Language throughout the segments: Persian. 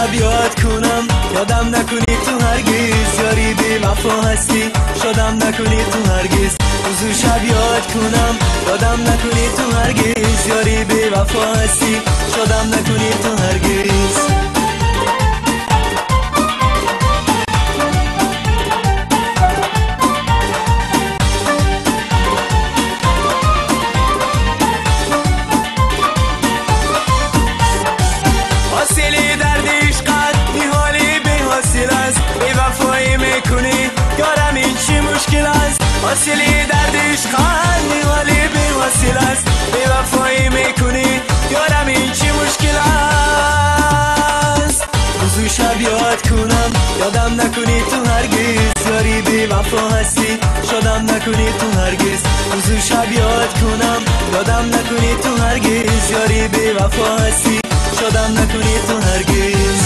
شب یاد کنم یادم نکنی تو هرگز، یاری بی وفا هستی شدم نکنی تو هرگز. روزو شب یاد کنم یادم نکنی تو هرگز، یاری بی وفا هستی شدم نکنی تو هرگز. حاصلی درد عشقت نیحالی بی حاصل است، بی وفایی میکنی یارم این چی مشکل است. حاصلی درد عشقت نیحالی بی حاصل است، بی وفایی میکنی یارم این چی مشکل است. روزو شب یاد کنم یادم نکنی تو هرگز، یاری بی وفا هستی شدم نکنی تو هرگز. روزو شب یاد کنم یادم نکنی تو هرگز، یاری بی وفا هستی شدم نکنی تو هرگز.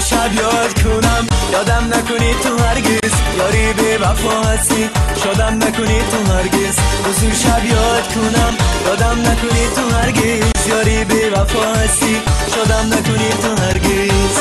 شب یاد کنم یادم نکنی تو هرگز، یاری بی وفا هستی شدم نکنی تو هرگز. روزو شب یاد کنم یادم نکنی تو هرگز، یاری بی وفا هستی شدم نکنی تو هرگز.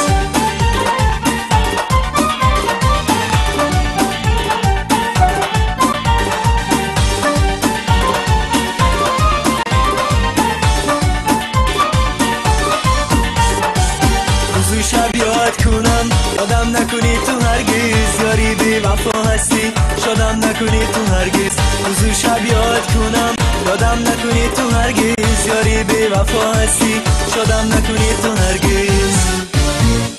شب یاد کنم یادم نکنی تو هرگز، یاری بی وفا هستی شدم نکنی تو هرگز. روزو شب یاد کنم یادم نکنی تو هرگز، یاری بی وفا هستی شدم نکنی تو هرگز.